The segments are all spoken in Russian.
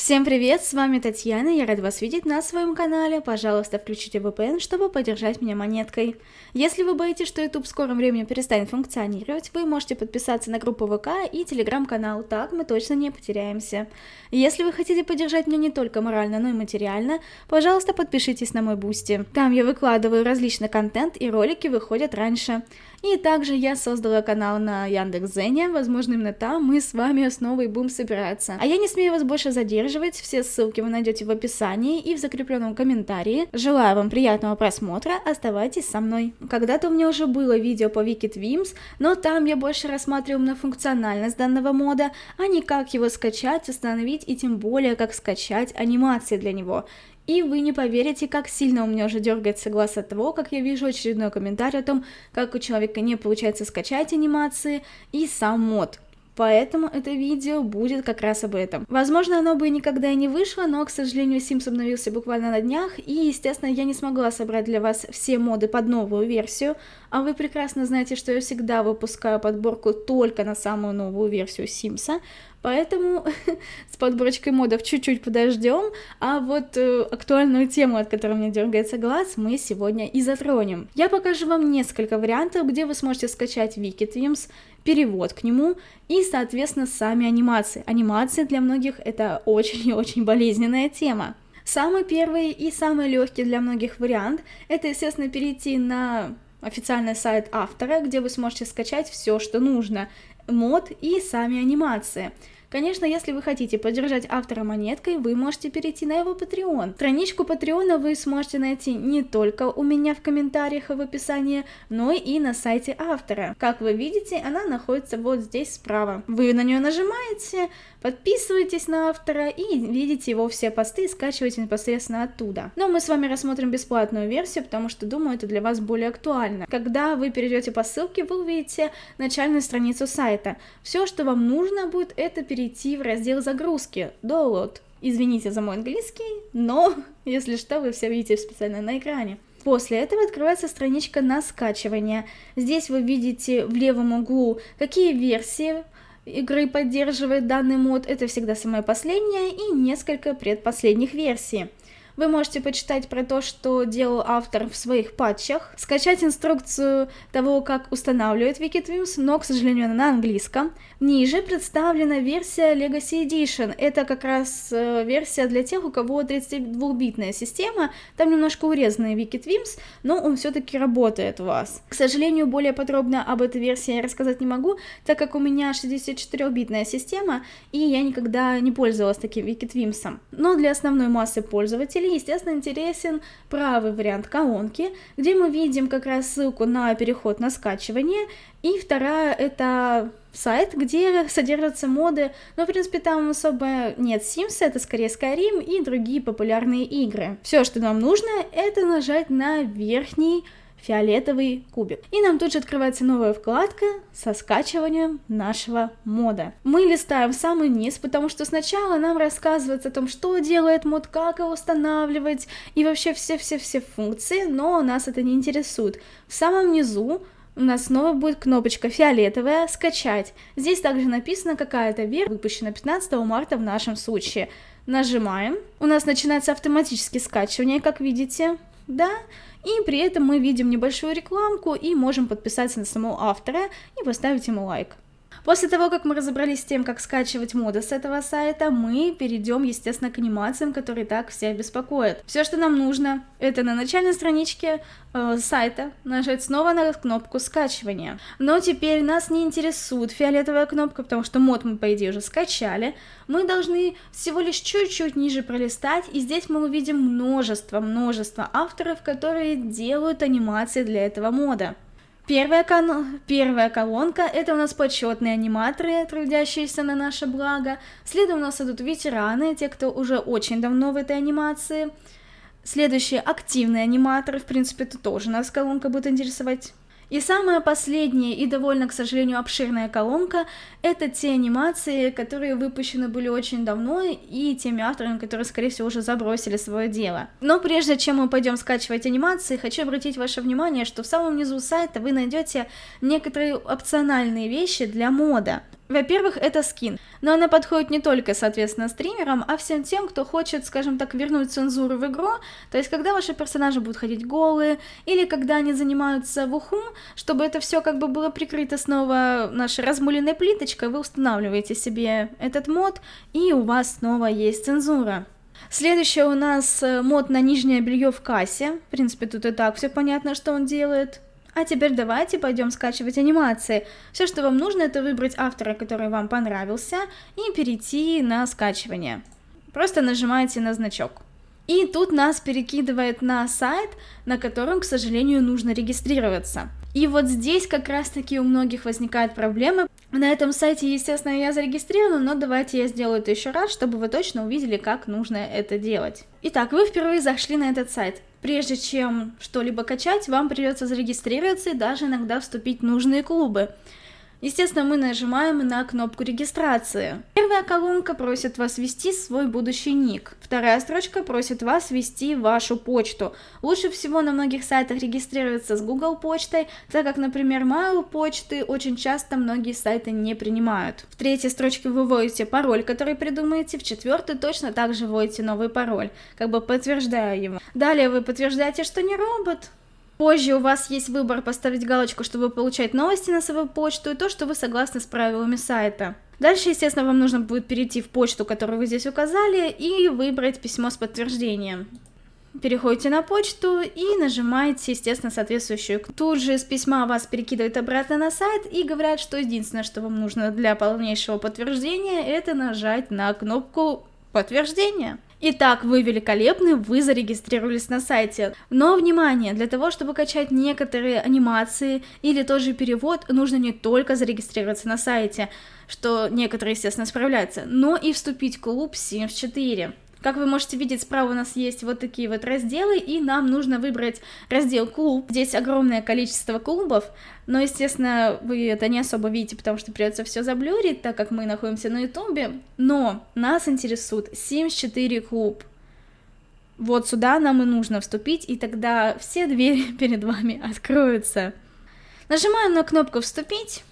Всем привет, с вами Татьяна, я рада вас видеть на своем канале. Пожалуйста, включите VPN, чтобы поддержать меня монеткой. Если вы боитесь, что YouTube в скором времени перестанет функционировать, вы можете подписаться на группу ВК и телеграм-канал, так мы точно не потеряемся. Если вы хотите поддержать меня не только морально, но и материально, пожалуйста, подпишитесь на мой Бусти. Там я выкладываю различный контент и ролики выходят раньше. И также я создала канал на Яндекс.Дзене, возможно, именно там мы с вами снова и будем собираться. А я не смею вас больше задерживать, все ссылки вы найдете в описании и в закрепленном комментарии. Желаю вам приятного просмотра, оставайтесь со мной. Когда-то у меня уже было видео по Wikitwim's, но там я больше рассматриваю на функциональность данного мода, а не как его скачать, установить и тем более как скачать анимации для него. И вы не поверите, как сильно у меня уже дергается глаз от того, как я вижу очередной комментарий о том, как у человека не получается скачать анимации и сам мод. Поэтому это видео будет как раз об этом. Возможно, оно бы никогда и не вышло, но, к сожалению, Sims обновился буквально на днях, и, естественно, я не смогла собрать для вас все моды под новую версию, а вы прекрасно знаете, что я всегда выпускаю подборку только на самую новую версию Симса, поэтому с подборочкой модов чуть-чуть подождем, а вот актуальную тему, от которой мне дергается глаз, мы сегодня и затронем. Я покажу вам несколько вариантов, где вы сможете скачать Wikitwim's, перевод к нему и, соответственно, сами анимации. Анимации для многих это очень и очень болезненная тема. Самый первый и самый легкий для многих вариант — это, естественно, перейти на официальный сайт автора, где вы сможете скачать все, что нужно, мод и сами анимации. Конечно, если вы хотите поддержать автора монеткой, вы можете перейти на его Patreon. Страничку Patreon вы сможете найти не только у меня в комментариях и в описании, но и на сайте автора. Как вы видите, она находится вот здесь справа. Вы на нее нажимаете, подписываетесь на автора и видите его все посты и скачиваете непосредственно оттуда. Но мы с вами рассмотрим бесплатную версию, потому что, думаю, это для вас более актуально. Когда вы перейдете по ссылке, вы увидите начальную страницу сайта. Все, что вам нужно будет, это перейти в раздел загрузки, download. Извините за мой английский, но, если что, вы все видите специально на экране. После этого открывается страничка на скачивание. Здесь вы видите в левом углу, какие версии игры поддерживает данный мод, это всегда самая последняя и несколько предпоследних версий. Вы можете почитать про то, что делал автор в своих патчах, скачать инструкцию того, как устанавливать Wikitwim's, но, к сожалению, она на английском. Ниже представлена версия Legacy Edition. Это как раз версия для тех, у кого 32-битная система, там немножко урезанный Wikitwim's, но он все-таки работает у вас. К сожалению, более подробно об этой версии я рассказать не могу, так как у меня 64-битная система, и я никогда не пользовалась таким Wikitwim's. Но для основной массы пользователей, естественно, интересен правый вариант колонки, где мы видим как раз ссылку на переход на скачивание, и вторая — это сайт, где содержатся моды, но, в принципе, там особо нет Sims, это скорее Skyrim и другие популярные игры. Все, что нам нужно, это нажать на верхний фиолетовый кубик. И нам тут же открывается новая вкладка со скачиванием нашего мода. Мы листаем в самый низ, потому что сначала нам рассказывается о том, что делает мод, как его устанавливать и вообще все функции, но нас это не интересует. В самом низу у нас снова будет кнопочка фиолетовая «Скачать». Здесь также написано, какая-то версия, выпущена 15 марта в нашем случае. Нажимаем. У нас начинается автоматически скачивание, как видите. Да, и при этом мы видим небольшую рекламку и можем подписаться на самого автора и поставить ему лайк. После того, как мы разобрались с тем, как скачивать моды с этого сайта, мы перейдем, естественно, к анимациям, которые так всех беспокоят. Все, что нам нужно, это на начальной страничке сайта нажать снова на кнопку скачивания. Но теперь нас не интересует фиолетовая кнопка, потому что мод мы, по идее, уже скачали. Мы должны всего лишь чуть-чуть ниже пролистать, и здесь мы увидим множество авторов, которые делают анимации для этого мода. Первая колонка — это у нас почетные аниматоры, трудящиеся на наше благо. Следом у нас идут ветераны, те, кто уже очень давно в этой анимации. Следующие — активные аниматоры, в принципе, это тоже нас колонка будет интересовать. И самая последняя и довольно, к сожалению, обширная колонка — это те анимации, которые выпущены были очень давно, и теми авторами, которые, скорее всего, уже забросили свое дело. Но прежде чем мы пойдем скачивать анимации, хочу обратить ваше внимание, что в самом низу сайта вы найдете некоторые опциональные вещи для мода. Во-первых, это скин, но она подходит не только, соответственно, стримерам, а всем тем, кто хочет, скажем так, вернуть цензуру в игру, то есть когда ваши персонажи будут ходить голые, или когда они занимаются вуху, чтобы это все как бы было прикрыто снова нашей размуленной плиточкой, вы устанавливаете себе этот мод, и у вас снова есть цензура. Следующее у нас мод на нижнее белье в кассе, в принципе, тут и так все понятно, что он делает. А теперь давайте пойдем скачивать анимации. Все, что вам нужно, это выбрать автора, который вам понравился, и перейти на скачивание. Просто нажимаете на значок. И тут нас перекидывает на сайт, на котором, к сожалению, нужно регистрироваться. И вот здесь как раз-таки у многих возникают проблемы. На этом сайте, естественно, я зарегистрирована, но давайте я сделаю это еще раз, чтобы вы точно увидели, как нужно это делать. Итак, вы впервые зашли на этот сайт. Прежде чем что-либо качать, вам придется зарегистрироваться и даже иногда вступить в нужные клубы. Естественно, мы нажимаем на кнопку регистрации. Первая колонка просит вас ввести свой будущий ник. Вторая строчка просит вас ввести вашу почту. Лучше всего на многих сайтах регистрироваться с Google почтой, так как, например, Mail почты очень часто многие сайты не принимают. В третьей строчке вы вводите пароль, который придумаете, в четвертой точно так же вводите новый пароль, как бы подтверждая его. Далее вы подтверждаете, что не робот. Позже у вас есть выбор поставить галочку, чтобы получать новости на свою почту, и то, что вы согласны с правилами сайта. Дальше, естественно, вам нужно будет перейти в почту, которую вы здесь указали, и выбрать письмо с подтверждением. Переходите на почту и нажимаете, естественно, соответствующую. Тут же с письма вас перекидывают обратно на сайт и говорят, что единственное, что вам нужно для полнейшего подтверждения, это нажать на кнопку подтверждения. Итак, вы великолепны, вы зарегистрировались на сайте. Но, внимание, для того, чтобы качать некоторые анимации или тот же перевод, нужно не только зарегистрироваться на сайте, что некоторые, естественно, справляются, но и вступить в клуб Sims 4. Как вы можете видеть, справа у нас есть вот такие вот разделы, и нам нужно выбрать раздел «Клуб». Здесь огромное количество клубов, но, естественно, вы это не особо видите, потому что придется все заблюрить, так как мы находимся на ютубе, но нас интересует Sims 4 клуб. Вот сюда нам и нужно вступить, и тогда все двери перед вами откроются. Нажимаем на кнопку «Вступить».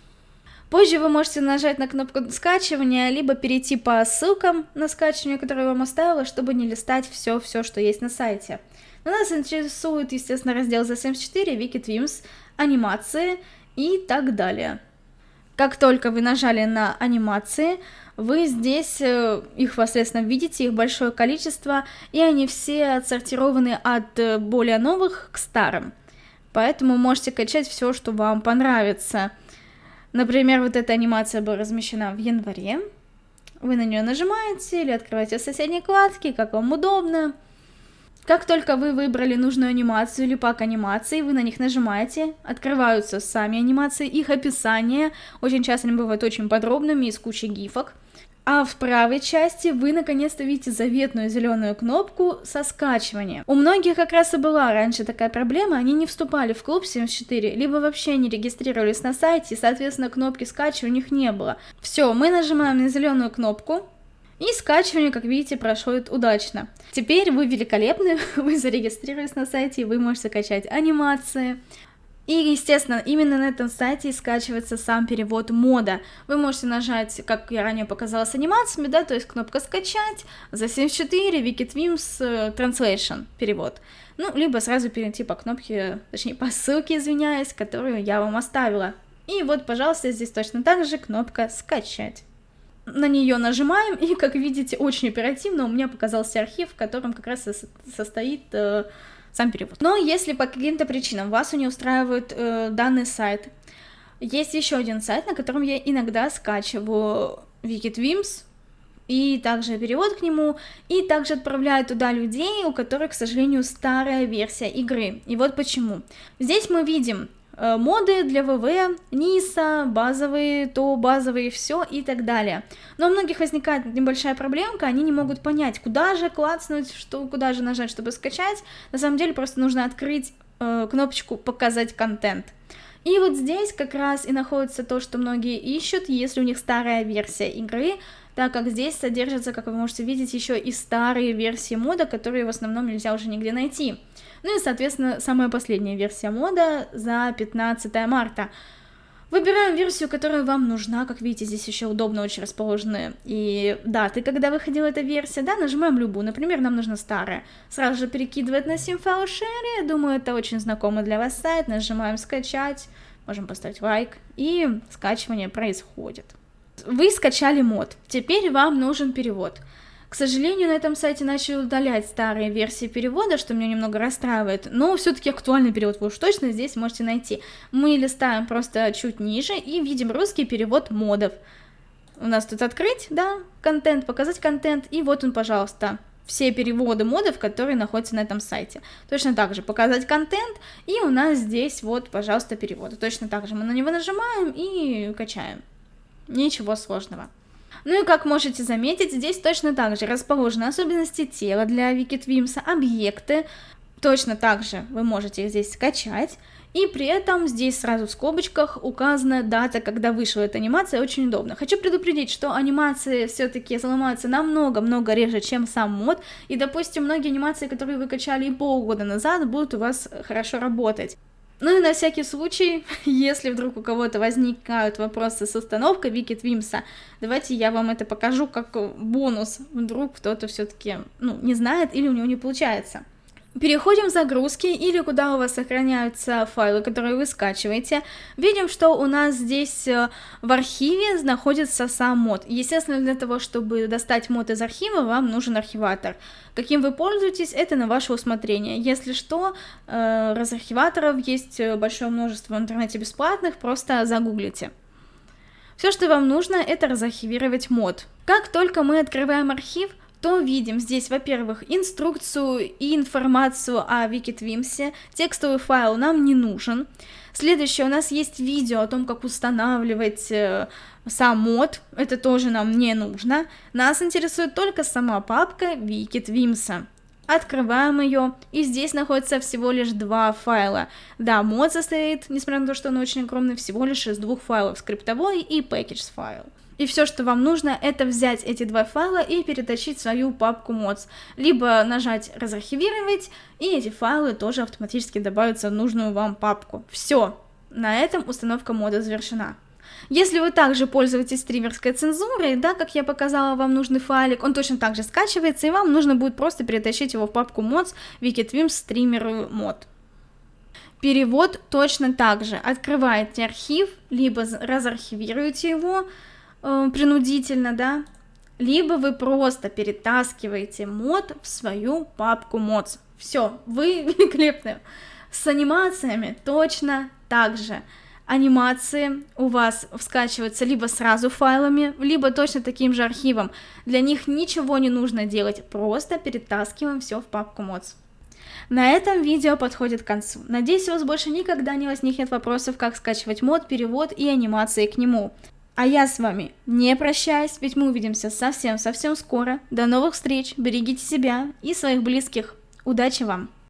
Позже вы можете нажать на кнопку скачивания, либо перейти по ссылкам на скачивание, которые я вам оставила, чтобы не листать все, что есть на сайте. Но нас интересует, естественно, раздел The Sims 4, Wicked Whims, анимации и так далее. Как только вы нажали на анимации, вы здесь их, соответственно, видите, их большое количество, и они все отсортированы от более новых к старым. Поэтому можете качать все, что вам понравится. Например, вот эта анимация была размещена в январе. Вы на нее нажимаете или открываете в соседней вкладке, как вам удобно. Как только вы выбрали нужную анимацию или пак анимаций, вы на них нажимаете, открываются сами анимации, их описание, очень часто они бывают очень подробными, из кучи гифок. А в правой части вы наконец-то видите заветную зеленую кнопку со скачиванием. У многих как раз и была раньше такая проблема, они не вступали в клуб Sims 4, либо вообще не регистрировались на сайте, и, соответственно, кнопки скачивания у них не было. Все, мы нажимаем на зеленую кнопку, и скачивание, как видите, проходит удачно. Теперь вы великолепны, вы зарегистрировались на сайте, и вы можете качать анимации. И, естественно, именно на этом сайте скачивается сам перевод мода. Вы можете нажать, как я ранее показала с анимациями, да, то есть кнопка «Скачать», The Sims 4, Wicked Whims, Translation, перевод. Ну, либо сразу перейти по кнопке, точнее, по ссылке, извиняюсь, которую я вам оставила. И вот, пожалуйста, здесь точно так же кнопка «Скачать». На нее нажимаем, и, как видите, очень оперативно у меня показался архив, в котором как раз состоит сам перевод. Но если по каким-то причинам вас не устраивает данный сайт, есть еще один сайт, на котором я иногда скачиваю Wicked Whims, и также перевод к нему, и также отправляю туда людей, у которых, к сожалению, старая версия игры. И вот почему. Здесь мы видим моды для ВВ, ниса, базовые, то базовые, все и так далее. Но у многих возникает небольшая проблемка, они не могут понять, куда же клацнуть, куда же нажать, чтобы скачать. На самом деле просто нужно открыть кнопочку «Показать контент». И вот здесь как раз и находится то, что многие ищут, если у них старая версия игры, так как здесь содержатся, как вы можете видеть, еще и старые версии мода, которые в основном нельзя уже нигде найти. Ну и, соответственно, самая последняя версия мода за 15 марта. Выбираем версию, которая вам нужна, как видите, здесь еще удобно очень расположены и даты, когда выходила эта версия, да, нажимаем любую, например, нам нужна старая, сразу же перекидывает на Simfile Share, думаю, это очень знакомый для вас сайт, нажимаем скачать, можем поставить лайк, и скачивание происходит. Вы скачали мод, теперь вам нужен перевод. К сожалению, на этом сайте начали удалять старые версии перевода, что меня немного расстраивает, но все-таки актуальный перевод вы уж точно здесь можете найти. Мы листаем просто чуть ниже и видим русский перевод модов. У нас тут открыть, да, контент, показать контент, и вот он, пожалуйста, все переводы модов, которые находятся на этом сайте. Точно так же показать контент, и у нас здесь вот, пожалуйста, переводы. Точно так же мы на него нажимаем и качаем. Ничего сложного. Ну и как можете заметить, здесь точно так же расположены особенности тела для Wikidvimsa, объекты, точно так же вы можете их здесь скачать, и при этом здесь сразу в скобочках указана дата, когда вышла эта анимация, очень удобно. Хочу предупредить, что анимации все-таки заломаются намного-много реже, чем сам мод, и, допустим, многие анимации, которые вы качали и полгода назад, будут у вас хорошо работать. Ну и на всякий случай, если вдруг у кого-то возникают вопросы с установкой Wikidvimsa, давайте я вам это покажу как бонус, вдруг кто-то все-таки не знает или у него не получается. Переходим в загрузки или куда у вас сохраняются файлы, которые вы скачиваете. Видим, что у нас здесь в архиве находится сам мод. Естественно, для того, чтобы достать мод из архива, вам нужен архиватор. Каким вы пользуетесь, это на ваше усмотрение. Если что, разархиваторов есть большое множество в интернете бесплатных, просто загуглите. Все, что вам нужно, это разархивировать мод. Как только мы открываем архив, то видим здесь, во-первых, инструкцию и информацию о Wikidvimsa. Текстовый файл нам не нужен. Следующее, у нас есть видео о том, как устанавливать сам мод. Это тоже нам не нужно. Нас интересует только сама папка Wikidvimsa. Открываем ее, и здесь находится всего лишь 2 файла. Да, мод состоит, несмотря на то, что он очень огромный, всего лишь из 2 файлов, скриптовой и package файл. И все, что вам нужно, это взять эти 2 файла и перетащить в свою папку mods. Либо нажать «Разархивировать», и эти файлы тоже автоматически добавятся в нужную вам папку. Все, на этом установка мода завершена. Если вы также пользуетесь стримерской цензурой, да, как я показала, вам нужный файлик, он точно так же скачивается, и вам нужно будет просто перетащить его в папку mods Wikidvimsa Streamer Mod. Перевод точно так же. Открываете архив, либо разархивируете его, принудительно, да, либо вы просто перетаскиваете мод в свою папку mods. Все, вы великолепны. С анимациями точно так же. Анимации у вас скачиваются либо сразу файлами, либо точно таким же архивом. Для них ничего не нужно делать, просто перетаскиваем все в папку mods. На этом видео подходит к концу. Надеюсь, у вас больше никогда не возникнет вопросов, как скачивать мод, перевод и анимации к нему. А я с вами не прощаюсь, ведь мы увидимся совсем скоро. До новых встреч, берегите себя и своих близких. Удачи вам!